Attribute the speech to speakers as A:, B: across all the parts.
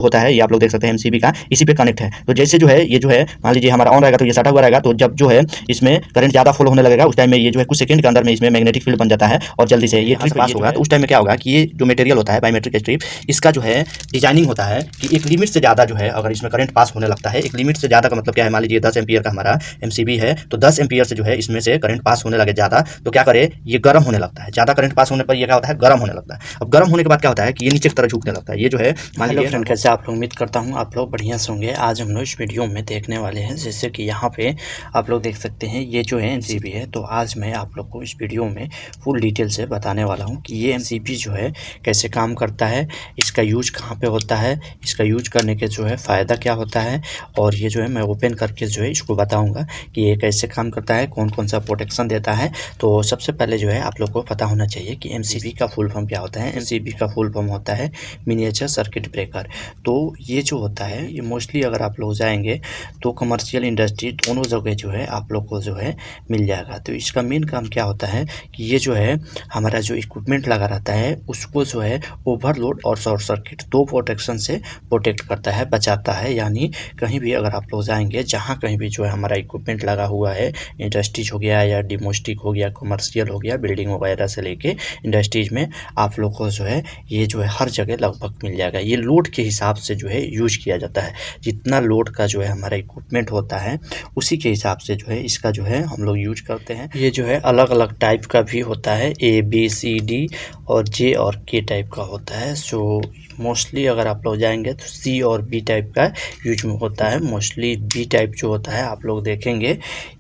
A: होता है, ये आप लोग देख सकते हैं एमसीबी का इसी पे कनेक्ट है। तो जैसे जो है ये जो है मान लीजिए हमारा ऑन रहेगा तो ये सटा हुआ रहेगा, तो जब जो है इसमें करंट ज़्यादा फ्लो होने लगेगा उस टाइम में ये जो है कुछ सेकंड के अंदर में इसमें मैग्नेटिक फील्ड बन जाता है और जल्दी से ये ट्रिप पास होगा। तो उस टाइम में क्या होगा कि ये जो मटेरियल होता है बायोमेट्रिक स्ट्रिप, इसका जो है डिजाइनिंग होता है कि एक लिमिट से ज़्यादा जो है अगर इसमें करंट पास होने लगता है, एक लिमिट से ज़्यादा का मतलब क्या है, मान लीजिए 10 एम्पियर का हमारा एमसीबी है तो 10 एम्पियर से जो है इसमें से करंट पास होने लगे ज़्यादा, तो क्या करे ये गर्म होने लगता है। ज़्यादा करंट पास होने पर ये क्या होता है, गर्म होने लगता है। अब गर्म होने के बाद क्या होता है कि ये नीचे की तरह झुकने लगता है। ये जो है मान लीजिए फ्रेंड, कैसे आप लोग, उम्मीद करता हूँ आप लोग बढ़िया से होंगे। आज हम लोग इस वीडियो में देखने वाले हैं, जैसे कि यहाँ पे आप लोग देख सकते हैं ये जो है एमसीबी है। तो आज मैं आप लोग को इस वीडियो में फुल डिटेल से बताने वाला हूँ कि ये एमसीबी जो है कैसे काम करता है, इसका यूज कहाँ पे होता है, इसका यूज करने के जो है फ़ायदा क्या होता है, और ये जो है मैं ओपन करके जो है इसको बताऊँगा कि ये कैसे काम करता है, कौन कौन सा प्रोटेक्शन देता है। तो सबसे पहले जो है आप लोग को पता होना चाहिए कि एमसीबी का फुल फॉर्म क्या होता है। एमसीबी का फुल फॉर्म होता है मिनिएचर सर्किट ब्रेकर। तो ये जो होता है ये मोस्टली अगर आप लोग जाएंगे तो कमर्शियल इंडस्ट्री दोनों जगह जो है आप लोग को जो है मिल जाएगा। तो इसका मेन काम क्या होता है कि ये जो है हमारा जो इक्विपमेंट लगा रहता है उसको जो है ओवरलोड और शॉर्ट सर्किट दो प्रोटेक्शन से प्रोटेक्ट करता है, बचाता है। यानी कहीं भी अगर आप लोग जाएंगे, जहाँ कहीं भी जो है हमारा इक्विपमेंट लगा हुआ है, इंडस्ट्रीज हो गया या डोमेस्टिक हो गया, कमर्शियल हो गया, बिल्डिंग वगैरह से लेके इंडस्ट्रीज में आप लोग को जो है ये जो है हर जगह लगभग मिल जाएगा। ये लोड के हिसाब से जो है यूज किया जाता है। जितना लोड का जो है हमारा इक्विपमेंट होता है उसी के हिसाब से जो है इसका जो है हम लोग यूज करते हैं। ये जो है अलग अलग टाइप का भी होता है, ए बी सी डी और जे और के टाइप का होता है। सो मोस्टली अगर आप लोग जाएंगे तो सी और बी टाइप का यूज में होता है। मोस्टली बी टाइप जो होता है आप लोग देखेंगे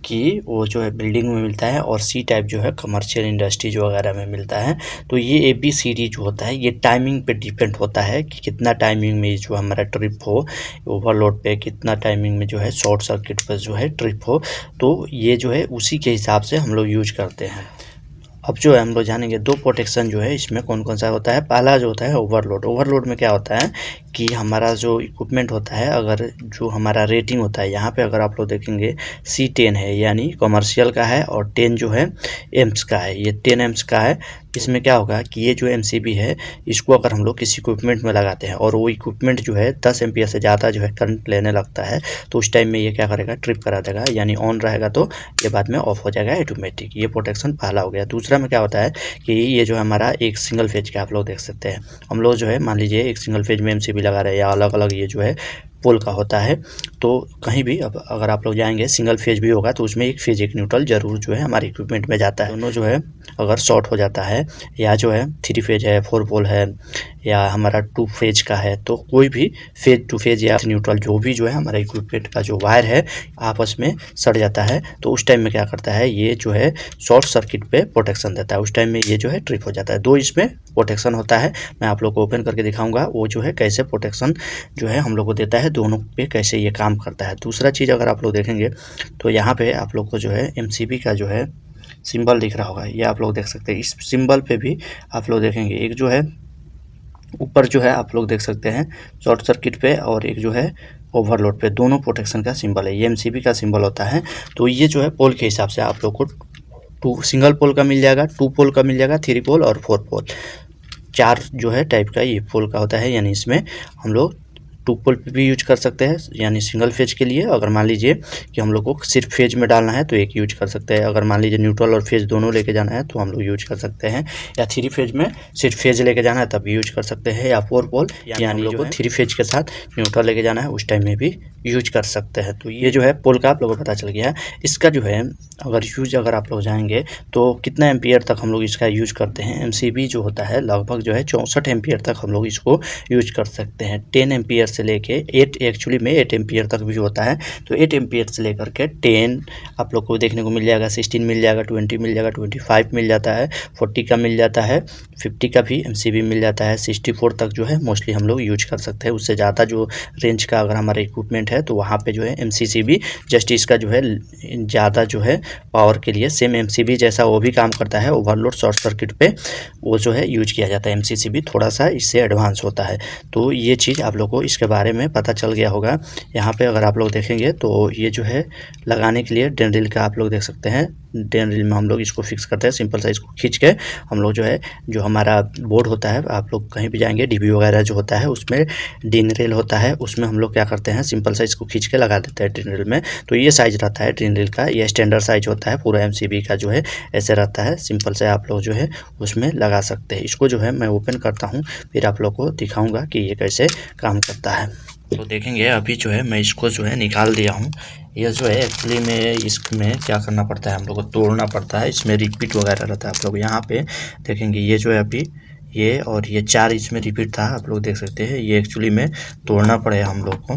A: कि वो जो है बिल्डिंग में मिलता है, और सी टाइप जो है कमर्शियल इंडस्ट्रीज वगैरह में मिलता है। तो ये ए बी सी डी जो होता है ये टाइमिंग पे डिपेंड होता है कि कितना टाइमिंग में जो हमारा ट्रिप हो, ओवरलोड पे कितना टाइमिंग में जो है शॉर्ट सर्किट पर जो है ट्रिप हो। तो ये जो है उसी के हिसाब से हम लोग यूज करते हैं। अब जो है हम लोग जानेंगे दो प्रोटेक्शन जो है इसमें कौन कौन सा होता है। पहला जो होता है ओवरलोड। ओवरलोड में क्या होता है कि हमारा जो इक्विपमेंट होता है, अगर जो हमारा रेटिंग होता है, यहाँ पे अगर आप लोग देखेंगे C10 है यानी कमर्शियल का है, और 10 जो है एम्स का है, ये 10 एम्स का है। इसमें क्या होगा कि ये जो एमसीबी है इसको अगर हम लोग किसी इक्विपमेंट में लगाते हैं और वो इक्विपमेंट जो है 10 एम्पियर से ज़्यादा जो है करंट लेने लगता है, तो उस टाइम में ये क्या करेगा, ट्रिप करा देगा। यानी ऑन रहेगा तो ये बाद में ऑफ हो जाएगा ऑटोमेटिक। ये प्रोटेक्शन पहला हो गया। दूसरा में क्या होता है कि ये जो हमारा एक सिंगल फेज का आप लोग देख सकते हैं, हम लोग जो है मान लीजिए एक सिंगल फेज में एमसीबी लगा रहे हैं या अलग अलग ये जो है पोल का होता है। तो कहीं भी अब अगर आप लोग जाएंगे सिंगल फेज भी होगा तो उसमें एक फेज एक न्यूट्रल जरूर जो है हमारे इक्विपमेंट में जाता है। दोनों जो है अगर शॉर्ट हो जाता है, या जो है 3 फेज है, 4 पोल है, या हमारा 2 फेज का है, तो कोई भी फेज 2 फेज या न्यूट्रल जो भी जो है हमारा इक्विपमेंट का जो वायर है आपस में सड़ जाता है, तो उस टाइम में क्या करता है ये जो है शॉर्ट सर्किट पे प्रोटेक्शन देता है। उस टाइम में ये जो है ट्रिप हो जाता है। दो इसमें प्रोटेक्शन होता है, मैं आप लोग को ओपन करके दिखाऊंगा वो जो है कैसे प्रोटेक्शन जो है हम लोग को देता है, दोनों पे कैसे ये काम करता है। दूसरा चीज़ अगर आप लोग देखेंगे तो यहाँ पे आप लोग को जो है एमसीबी का जो है सिंबल दिख रहा होगा, ये आप लोग देख सकते हैं। इस सिंबल पे भी आप लोग देखेंगे एक जो है ऊपर जो है आप लोग देख सकते हैं शॉर्ट सर्किट पे, और एक जो है ओवरलोड पे, दोनों प्रोटेक्शन का सिंबल है। ये एमसीबी का सिंबल होता है। तो ये जो है पोल के हिसाब से आप लोग को 2 सिंगल पोल का मिल जाएगा, 2 पोल का मिल जाएगा, 3 पोल और 4 पोल, 4 जो है टाइप का ये पोल का होता है। यानी इसमें हम लोग 2 पोल पे भी यूज कर सकते हैं, यानी सिंगल फेज के लिए। अगर मान लीजिए कि हम लोग को सिर्फ फेज में डालना है तो एक यूज कर सकते हैं। अगर मान लीजिए न्यूट्रल और फेज दोनों लेके जाना है तो हम लोग यूज कर सकते हैं, या 3 फेज में सिर्फ फेज लेके जाना है तब यूज कर सकते हैं, या 4 पोल यानी लोग को 3 फेज के साथ न्यूट्रल लेके जाना है उस टाइम में भी यूज कर सकते हैं। तो ये जो है पोल का आप लोगों को पता चल गया है। इसका जो है अगर आप लोग जाएंगे तो कितना एम्पियर तक हम लोग इसका यूज करते हैं। एमसीबी जो होता है लगभग जो है 64 एम्पियर तक हम लोग इसको यूज कर सकते हैं। 10 एम्पियर से लेके 8 एक्चुअली में 8 एम्पियर तक भी होता है। तो 8 एम्पियर से लेकर के 10 आप लोग को देखने को मिल जाएगा, 16 मिल जाएगा, 20 मिल जाएगा, 25 मिल जाता है, 40 का मिल जाता है, 50 का भी एमसीबी मिल जाता है, 64 तक जो है मोस्टली हम लोग यूज कर सकते हैं। उससे ज़्यादा जो रेंज का अगर हमारा इक्विपमेंट है तो वहाँ पे जो है एमसीबी जस्ट इसका जो है ज़्यादा जो है पावर के लिए सेम एमसीबी जैसा वो भी काम करता है। ओवरलोड शॉर्ट सर्किट पे वो जो है यूज किया जाता है। एमसीबी थोड़ा सा इससे एडवांस होता है। तो ये चीज़ आप लोग को इसके बारे में पता चल गया होगा। यहाँ पे अगर आप लोग देखेंगे तो ये जो है लगाने के लिए ड्रिल का आप लोग देख सकते हैं ड्रेन रील में हम लोग इसको फिक्स करते हैं। सिंपल सा इसको खींच के हम लोग जो है, जो हमारा बोर्ड होता है, आप लोग कहीं भी जाएंगे डीबी वगैरह जो होता है उसमें ड्रेन रील होता है, उसमें हम लोग क्या करते हैं, सिंपल सा इसको खींच के लगा देते हैं ड्रेन रील में। तो ये साइज रहता है ड्रेन रील का, ये स्टैंडर्ड साइज होता है पूरा एमसीबी का जो है ऐसे रहता है। सिंपल से आप लोग जो है उसमें लगा सकते हैं। इसको जो है मैं ओपन करता हूँ, फिर आप लोग को दिखाऊंगा कि ये कैसे काम करता है। तो देखेंगे अभी जो है मैं इसको जो है निकाल दिया हूँ। ये जो है एक्चुअली में इसमें क्या करना पड़ता है, हम लोग को तोड़ना पड़ता है, इसमें रिपीट वगैरह रहता है। आप लोग यहाँ पे देखेंगे ये जो है अभी ये और ये 4 इसमें रिपीट था, आप लोग देख सकते हैं। ये एक्चुअली में तोड़ना पड़ेगा हम लोग को,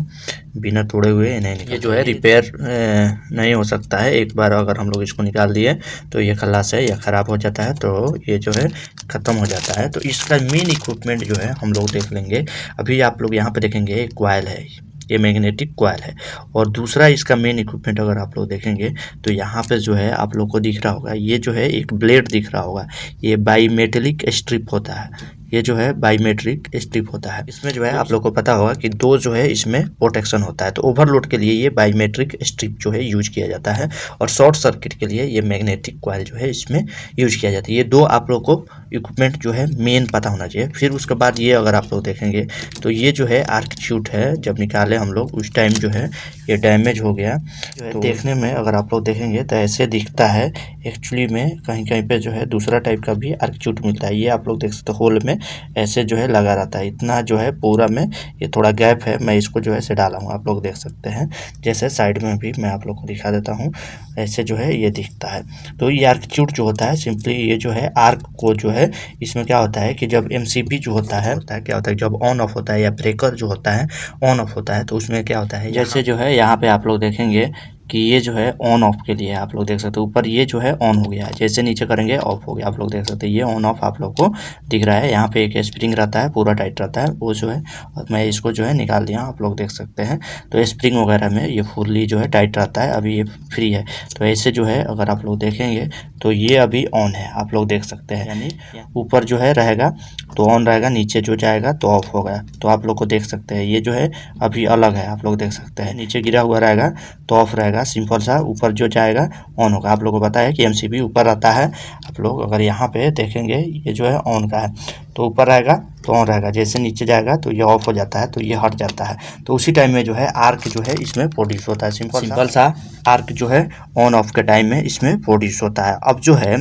A: बिना तोड़े हुए नहीं निकल। ये जो है रिपेयर नहीं हो सकता है, एक बार अगर हम लोग इसको निकाल दिए तो ये खल्लास है या ख़राब हो जाता है, तो ये जो है ख़त्म हो जाता है। तो इसका मेन इक्विपमेंट जो है हम लोग देख लेंगे। अभी आप लोग यहाँ पे देखेंगे एक कॉइल है, ये मैग्नेटिक कॉइल है। और दूसरा इसका मेन इक्विपमेंट अगर आप लोग देखेंगे तो यहाँ पे जो है आप लोग को दिख रहा होगा, ये जो है एक ब्लेड दिख रहा होगा, ये बाईमेटेलिक स्ट्रिप होता है। ये जो है बाईमेट्रिक स्ट्रिप होता है। इसमें जो है आप लोग को पता होगा कि दो जो है इसमें प्रोटेक्शन होता है। तो ओवरलोड के लिए ये बाईमेट्रिक स्ट्रिप जो है यूज किया जाता है, और शॉर्ट सर्किट के लिए ये मैग्नेटिक कॉइल जो है इसमें यूज किया जाता है। ये दो आप लोग को इक्विपमेंट जो है मेन पता होना चाहिए। फिर उसके बाद ये अगर आप लोग देखेंगे तो ये जो है आर्क ट्यूब है, जब निकाले हम लोग उस टाइम जो है ये डैमेज हो गया। तो देखने में अगर आप लोग देखेंगे तो ऐसे दिखता है, एक्चुअली में कहीं कहीं पे जो है दूसरा टाइप का भी आर्क ट्यूब मिलता है। ये आप लोग देख सकते हो होल में ऐसे जो है लगा रहता है, इतना जो है पूरा में ये थोड़ा गैप है, मैं इसको जो है से डाला हूँ, आप लोग देख सकते हैं। जैसे साइड में भी मैं आप लोग को दिखा देता हूँ, ऐसे जो है ये दिखता है। तो ये आर्क ट्यूब जो होता है सिंपली ये जो है आर्क को जो है, इसमें क्या होता है कि जब एमसीबी जो होता है क्या होता है, जब ऑन ऑफ होता है या ब्रेकर जो होता है ऑन ऑफ होता है, तो उसमें क्या होता है, जैसे जो है यहाँ पे आप लोग देखेंगे कि ये जो है ऑन ऑफ के लिए आप लोग देख सकते हो, ऊपर ये जो है ऑन हो गया है, जैसे नीचे करेंगे ऑफ हो गया। आप लोग देख सकते हैं ये ऑन ऑफ आप लोग को दिख रहा है। यहाँ पे एक स्प्रिंग रहता है, पूरा टाइट रहता है, वो जो है मैं इसको जो है निकाल दिया, आप लोग देख सकते हैं। तो स्प्रिंग वगैरह में ये फुल्ली जो है टाइट रहता है, अभी ये फ्री है। तो ऐसे जो है अगर आप लोग देखेंगे तो ये अभी ऑन है, आप लोग देख सकते हैं, यानी ऊपर जो है रहेगा तो ऑन रहेगा, नीचे जो जाएगा तो ऑफ होगा। तो आप लोग को देख सकते हैं ये जो है अभी अलग है, आप लोग देख सकते हैं। नीचे गिरा हुआ रहेगा तो ऑफ रहेगा, सिंपल सा। ऊपर जो जाएगा ऑन होगा। आप लोगों को पता है कि एमसीबी ऊपर रहता है। आप लोग अगर यहाँ पे देखेंगे ये जो है ऑन का है, तो ऊपर रहेगा तो ऑन रहेगा, जैसे नीचे जाएगा तो ये ऑफ हो जाता है, तो ये हट जाता है। तो उसी टाइम में जो है आर्क जो है इसमें प्रोड्यूस होता है, सिंपल सा आर्क जो है ऑन ऑफ के टाइम में इसमें प्रोड्यूस होता है। अब जो है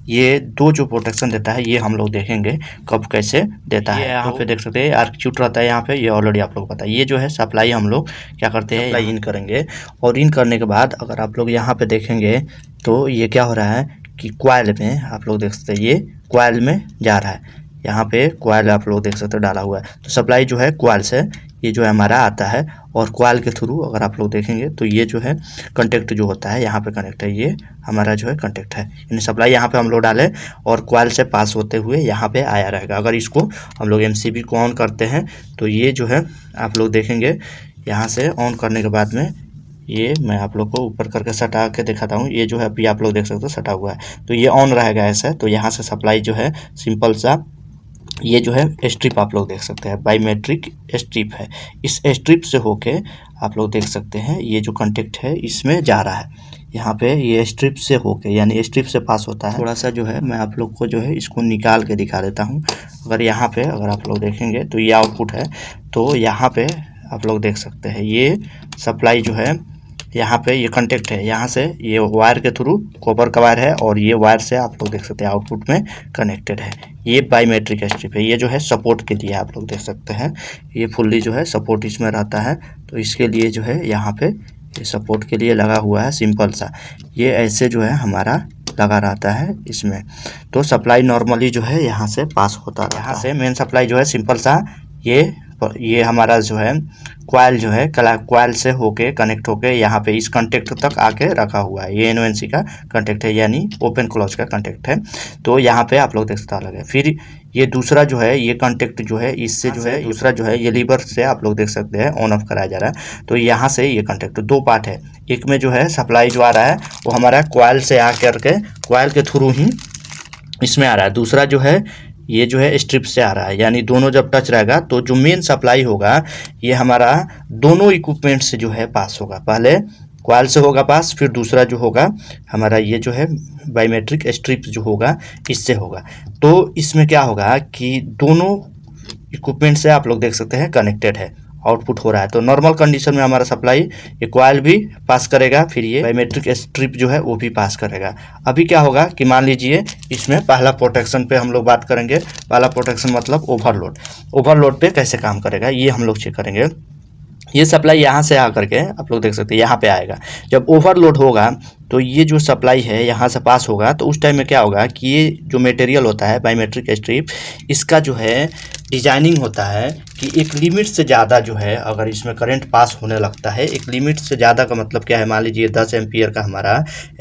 A: ये दो जो प्रोटेक्शन देता है ये हम लोग देखेंगे कब कैसे देता है। यहाँ पे देख सकते हैं आर्क ट्यूब रहता है यहाँ पे, ये ऑलरेडी आप लोग को पता है। ये जो है सप्लाई हम लोग क्या करते हैं, सप्लाई इन करेंगे, और इन करने के बाद अगर आप लोग यहाँ पे देखेंगे तो ये क्या हो रहा है कि कॉइल में आप लोग देख सकते हैं ये कॉइल में जा रहा है। यहाँ पे कॉइल आप लोग देख सकते हो डाला हुआ है, तो सप्लाई जो है कॉइल से ये जो है हमारा आता है, और कॉइल के थ्रू अगर आप लोग देखेंगे तो ये जो है कंटेक्ट जो होता है यहाँ पे कनेक्ट है, ये हमारा जो है कंटेक्ट है, यानी सप्लाई यहाँ पे हम लोग डाले और कॉइल से पास होते हुए यहाँ पे आया रहेगा। अगर इसको हम लोग एमसीबी को ऑन करते हैं तो ये जो है आप लोग देखेंगे यहाँ से ऑन करने के बाद में ये मैं आप लोग को ऊपर करके सटा के दिखाता हूँ। ये जो है अभी आप लोग देख सकते हो सटा हुआ है, तो ये ऑन रहेगा ऐसा। तो यहाँ से सप्लाई जो है सिंपल सा ये जो है स्ट्रिप आप लोग देख सकते हैं, बायोमेट्रिक स्ट्रिप है। इस स्ट्रिप से होके आप लोग देख सकते हैं ये जो कंटेक्ट है इसमें जा रहा है, यहाँ पे ये स्ट्रिप से होके यानी स्ट्रिप से पास होता है। थोड़ा सा जो है मैं आप लोग को जो है इसको निकाल के दिखा देता हूँ। अगर यहाँ पे अगर आप लोग देखेंगे तो ये आउटपुट है, तो यहाँ पे आप लोग देख सकते हैं ये सप्लाई जो है यहाँ पे ये कंटेक्ट है, यहाँ से ये वायर के थ्रू कॉपर का वायर है, और ये वायर से आप लोग देख सकते हैं आउटपुट में कनेक्टेड है। ये बायोमेट्रिक स्ट्रिप है, ये जो है सपोर्ट के लिए आप लोग देख सकते हैं, ये फुल्ली जो है सपोर्ट इसमें रहता है, तो इसके लिए जो है यहाँ पे ये सपोर्ट के लिए लगा हुआ है सिंपल सा। ये ऐसे जो है हमारा लगा रहता है इसमें, तो सप्लाई नॉर्मली जो है यहाँ से पास होता है। यहाँ से मेन सप्लाई जो है सिंपल सा ये हमारा जो है कॉइल जो है कॉइल से होके कनेक्ट होके यहाँ पे इस कंटेक्ट तक आके रखा हुआ है। ये एनओएनसी का कंटेक्ट है, यानी ओपन क्लोज का कंटेक्ट है। तो यहाँ पे आप लोग देख सकते हैं। फिर ये दूसरा जो है ये कंटेक्ट जो है इससे जो है दूसरा जो है ये लीवर से आप लोग देख सकते हैं ऑन ऑफ कराया जा रहा है। तो यहाँ से ये कंटेक्ट दो पार्ट है, एक में जो है सप्लाई जो आ रहा है वो हमारा कॉइल से आकर के कॉइल के थ्रू ही इसमें आ रहा है, दूसरा जो है ये जो है स्ट्रिप से आ रहा है, यानी दोनों जब टच रहेगा तो जो मेन सप्लाई होगा ये हमारा दोनों इक्विपमेंट से जो है पास होगा। पहले कॉइल से होगा पास, फिर दूसरा जो होगा हमारा ये जो है बायोमेट्रिक स्ट्रिप जो होगा इससे होगा। तो इसमें क्या होगा कि दोनों इक्विपमेंट से आप लोग देख सकते हैं कनेक्टेड है, आउटपुट हो रहा है। तो नॉर्मल कंडीशन में हमारा सप्लाई ये कॉइल भी पास करेगा, फिर ये बायोमेट्रिक स्ट्रिप जो है वो भी पास करेगा। अभी क्या होगा कि मान लीजिए इसमें पहला प्रोटेक्शन पे हम लोग बात करेंगे। पहला प्रोटेक्शन मतलब ओवरलोड। ओवरलोड पे कैसे काम करेगा ये हम लोग चेक करेंगे। ये सप्लाई यहाँ से आकर के आप लोग देख सकते हैं यहाँ पे आएगा। जब ओवरलोड होगा तो ये जो सप्लाई है यहाँ से पास होगा, तो उस टाइम में क्या होगा कि ये जो मटेरियल होता है बायोमेट्रिक स्ट्रिप, इसका जो है डिजाइनिंग होता है कि एक लिमिट से ज़्यादा जो है अगर इसमें करंट पास होने लगता है। एक लिमिट से ज़्यादा का मतलब क्या है, मान लीजिए 10 एम्पियर का हमारा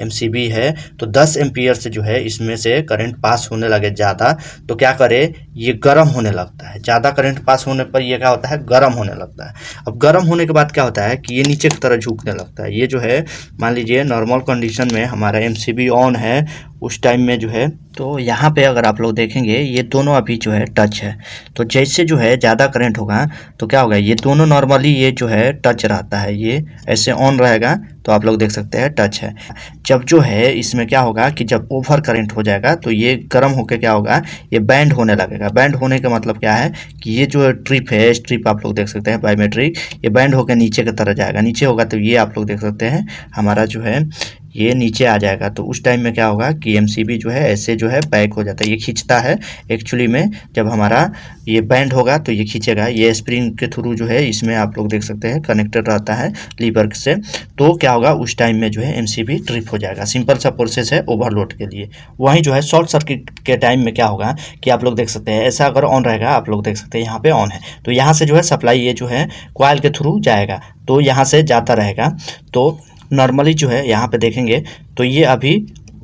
A: MCB है, तो 10 एम्पियर से जो है इसमें से करंट पास होने लगे ज़्यादा, तो क्या करे, ये गर्म होने लगता है। ज़्यादा करंट पास होने पर ये क्या होता है, गर्म होने लगता है। अब गर्म होने के बाद क्या होता है कि ये नीचे की तरह झुकने लगता है। ये जो है मान लीजिए नॉर्मल कंडीशन में हमारा MCB ऑन है, उस टाइम में जो है तो यहाँ पे अगर आप लोग देखेंगे ये दोनों अभी जो है टच है। तो जैसे जो है ज़्यादा करंट होगा तो क्या होगा, ये दोनों नॉर्मली ये जो है टच रहता है, ये ऐसे ऑन रहेगा तो आप लोग देख सकते हैं टच है। जब जो है इसमें क्या होगा कि जब ओवर करंट हो जाएगा तो ये गर्म होकर क्या होगा, ये बैंड होने लगेगा। बैंड होने का मतलब क्या है कि ये जो ट्रिप है, स्ट्रिप आप लोग देख सकते हैं बायोमेट्रिक, ये बैंड होकर नीचे की तरह जाएगा। नीचे होगा तो ये आप लोग देख सकते हैं हमारा जो है ये नीचे आ जाएगा। तो उस टाइम में क्या होगा कि MCB जो है ऐसे जो है बैक हो जाता है, ये खींचता है एक्चुअली में। जब हमारा ये बैंड होगा तो ये खींचेगा, ये स्प्रिंग के थ्रू जो है इसमें आप लोग देख सकते हैं कनेक्टेड रहता है लीवर से। तो क्या होगा उस टाइम में जो है MCB ट्रिप हो जाएगा। सिंपल सा प्रोसेस है ओवरलोड के लिए। वहीं जो है शॉर्ट सर्किट के टाइम में क्या होगा कि आप लोग देख सकते हैं ऐसा अगर ऑन रहेगा, आप लोग देख सकते हैं यहाँ पे ऑन है, तो यहाँ से जो है सप्लाई ये जो है कॉइल के थ्रू जाएगा, तो यहाँ से जाता रहेगा। तो नॉर्मली जो है यहाँ पे देखेंगे तो ये अभी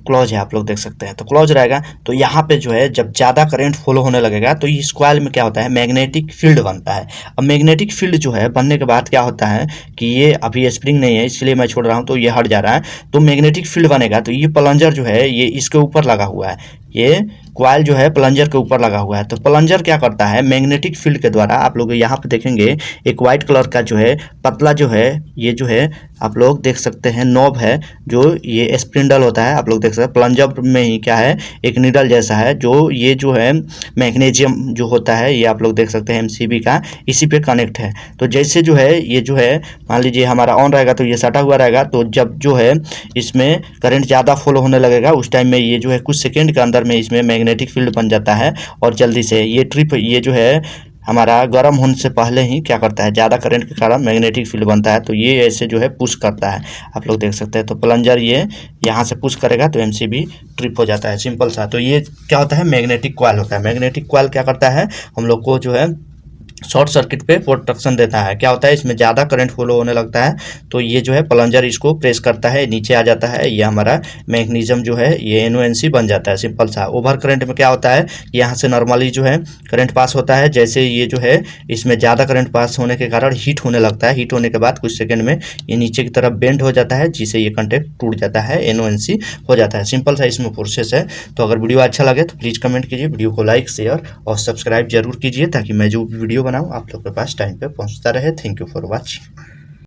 A: क्लोज है, आप लोग देख सकते हैं, तो क्लोज रहेगा। तो यहाँ पे जो है जब ज़्यादा करंट फ्लो होने लगेगा तो इस कॉइल में क्या होता है, मैग्नेटिक फील्ड बनता है। अब मैग्नेटिक फील्ड जो है बनने के बाद क्या होता है कि ये अभी स्प्रिंग नहीं है इसलिए मैं छोड़ रहा हूँ, तो ये हट जा रहा है। तो मैग्नेटिक फील्ड बनेगा तो ये प्लंजर जो है ये इसके ऊपर लगा हुआ है, ये कॉइल जो है प्लंजर के ऊपर लगा हुआ है। तो प्लंजर क्या करता है, मैग्नेटिक फील्ड के द्वारा आप लोग यहाँ पे देखेंगे एक वाइट कलर का जो है पतला जो है, ये जो है आप लोग देख सकते हैं नॉब है, जो ये स्पिंडल होता है, आप लोग देख सकते हैं प्लंजर में ही क्या है एक नीडल जैसा है, जो ये जो है मैग्नीशियम जो होता है ये आप लोग देख सकते हैं MCB का इसी पे कनेक्ट है। तो जैसे जो है ये जो है मान लीजिए हमारा ऑन रहेगा तो ये सटा हुआ रहेगा, तो जब जो है इसमें करंट ज़्यादा फ्लो होने लगेगा उस टाइम में ये जो है कुछ सेकेंड के अंदर में इसमें मैग्नेटिक फील्ड बन जाता है, और जल्दी से ये ट्रिप ये जो है हमारा गर्म होने से पहले ही क्या करता है, ज़्यादा करंट के कारण मैग्नेटिक फील्ड बनता है, तो ये ऐसे जो है पुश करता है, आप लोग देख सकते हैं। तो प्लंजर ये यहाँ से पुश करेगा तो MCB ट्रिप हो जाता है, सिंपल सा। तो ये क्या होता है, मैग्नेटिक कॉइल होता है। मैग्नेटिक कॉइल क्या करता है, हम लोग को जो है शॉर्ट सर्किट पे प्रोटेक्शन देता है। क्या होता है इसमें ज़्यादा करंट फ्लो होने लगता है तो ये जो है प्लंजर इसको प्रेस करता है, नीचे आ जाता है, ये हमारा मैग्नीशियम जो है ये NONC बन जाता है, सिंपल सा। ओवर करंट में क्या होता है, यहाँ से नॉर्मली जो है करंट पास होता है, जैसे ये जो है इसमें ज़्यादा करंट पास होने के कारण हीट होने लगता है। हीट होने के बाद कुछ सेकेंड में ये नीचे की तरफ बेंड हो जाता है, जिससे ये कंटेक्ट टूट जाता है, NONC हो जाता है, सिंपल सा इसमें प्रोसेस है। तो अगर वीडियो अच्छा लगे तो प्लीज़ कमेंट कीजिए, वीडियो को लाइक शेयर और सब्सक्राइब जरूर कीजिए, ताकि मैं जो वीडियो बनाऊं आप लोग के पास टाइम पे पहुंचता रहे। Thank you for watching.